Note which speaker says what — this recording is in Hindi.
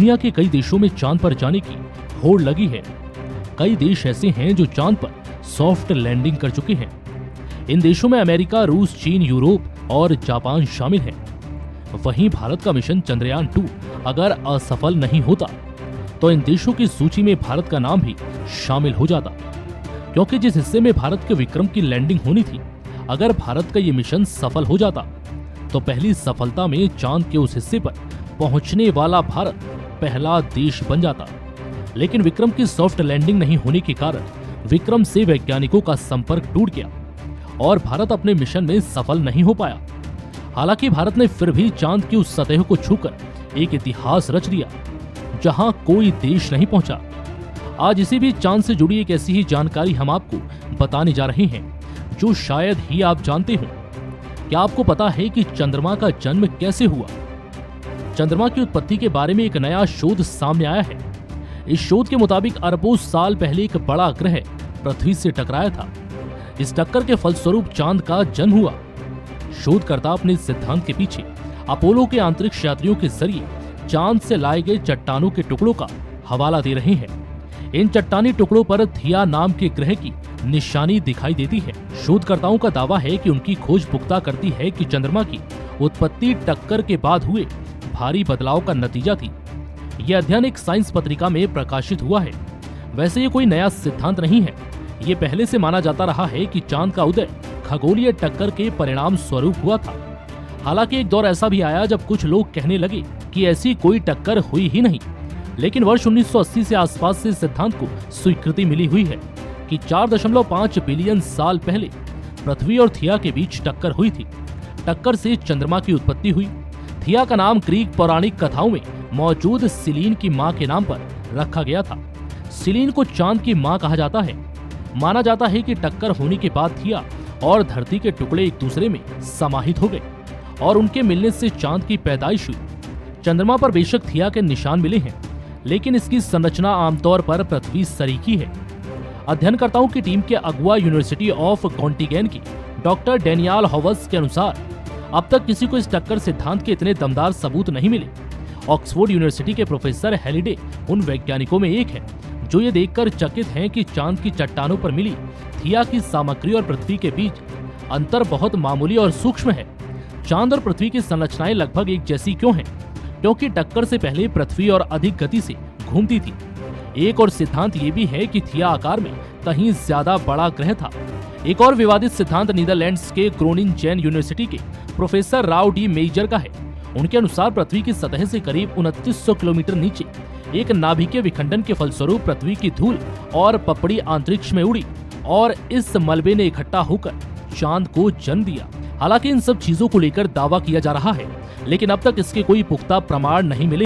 Speaker 1: दुनिया के कई देशों में चांद पर जाने की होड़ लगी है। कई देश ऐसे हैं जो चांद पर सॉफ्ट लैंडिंग कर चुके हैं। इन देशों में अमेरिका, रूस, चीन, यूरोप और जापान शामिल हैं। वहीं भारत का मिशन चंद्रयान 2 अगर असफल नहीं होता तो इन देशों की सूची में भारत का नाम भी शामिल हो जाता, क्योंकि जिस हिस्से में भारत के विक्रम की लैंडिंग होनी थी, अगर भारत का ये मिशन सफल हो जाता तो पहली सफलता में चांद के उस हिस्से पर पहुंचने वाला भारत पहला देश बन जाता। लेकिन विक्रम की सॉफ्ट लैंडिंग नहीं होने के कारण विक्रम से वैज्ञानिकों का संपर्क टूट गया और भारत अपने मिशन में सफल नहीं हो पाया। हालांकि भारत ने फिर भी चांद की उस सतह को छूकर एक इतिहास रच दिया जहां कोई देश नहीं पहुंचा। आज इसी भी चांद से जुड़ी एक ऐसी ही जानकारी हम आपको बताने जा रहे हैं जो शायद ही आप जानते हो। क्या आपको पता है कि चंद्रमा का जन्म कैसे हुआ? चंद्रमा की उत्पत्ति के बारे में एक नया शोध सामने आया है। इस शोध के मुताबिक अरबों साल पहले एक बड़ा ग्रह पृथ्वी से टकराया था। इस टक्कर के फलस्वरूप चांद का जन्म हुआ। शोधकर्ता अपने सिद्धांत के पीछे अपोलो के अंतरिक्ष यात्रियों के जरिए चांद से लाए गए चट्टानों के टुकड़ों का हवाला दे रहे हैं। इन चट्टानी टुकड़ों पर थिया नाम के ग्रह की निशानी दिखाई देती है। शोधकर्ताओं का दावा है कि उनकी खोज पुख्ता करती है कि चंद्रमा की उत्पत्ति टक्कर के बाद हुए भारी बदलाव का नतीजा थी। यह अध्ययन एक साइंस पत्रिका में प्रकाशित हुआ है। वैसे ये कोई नया सिद्धांत नहीं है। ये पहले से माना जाता रहा है कि चांद का उदय खगोलीय टक्कर के परिणाम स्वरूप हुआ था। हालांकि एक दौर ऐसा भी आया जब कुछ लोग कहने लगे कि ऐसी कोई टक्कर हुई ही नहीं। लेकिन वर्ष 1980 से आसपास से सिद्धांत को स्वीकृति मिली हुई है कि 4.5 बिलियन साल पहले पृथ्वी और थिया के बीच टक्कर हुई थी। टक्कर से चंद्रमा की उत्पत्ति हुई। थिया का नाम ग्रीक पौराणिक कथाओं में मौजूद सिलीन की मां के नाम पर रखा गया था। सिलीन को चांद की मां कहा जाता है। माना जाता है कि टक्कर होने के बाद थिया और धरती के टुकड़े एक दूसरे में समाहित हो गए और उनके मिलने से चांद की पैदाइश हुई। चंद्रमा पर बेशक थिया के निशान मिले हैं, लेकिन इसकी संरचना आमतौर पर पृथ्वी सरीखी है। अध्ययनकर्ताओं की टीम के अगुआ यूनिवर्सिटी ऑफ कॉन्टिगेन की डॉक्टर डेनियल हॉवर्स के अनुसार अब तक किसी को इस टक्कर सिद्धांत के इतने दमदार सबूत नहीं मिले। ऑक्सफोर्ड यूनिवर्सिटी के प्रोफेसर हेलिडे उन वैज्ञानिकों में एक है जो ये देखकर चकित हैं कि चांद की चट्टानों पर मिली थिया की सामग्री और पृथ्वी के बीच अंतर बहुत मामूली और सूक्ष्म है। चांद और पृथ्वी की संरचनाएं लगभग एक जैसी क्यों हैं? क्योंकि टक्कर से पहले पृथ्वी और अधिक गति से घूमती थी। एक और सिद्धांत ये भी है कि थिया आकार में कहीं ज्यादा बड़ा ग्रह था। एक और विवादित सिद्धांत नीदरलैंड्स के ग्रोनिंगेन यूनिवर्सिटी के प्रोफेसर राव डी मेजर का है। उनके अनुसार पृथ्वी की सतह से करीब 2900 किलोमीटर नीचे एक नाभिकीय विखंडन के फलस्वरूप पृथ्वी की धूल और पपड़ी अंतरिक्ष में उड़ी और इस मलबे ने इकट्ठा होकर चांद को जन्म दिया। हालांकि इन सब चीजों को लेकर दावा किया जा रहा है, लेकिन अब तक इसके कोई पुख्ता प्रमाण नहीं मिले।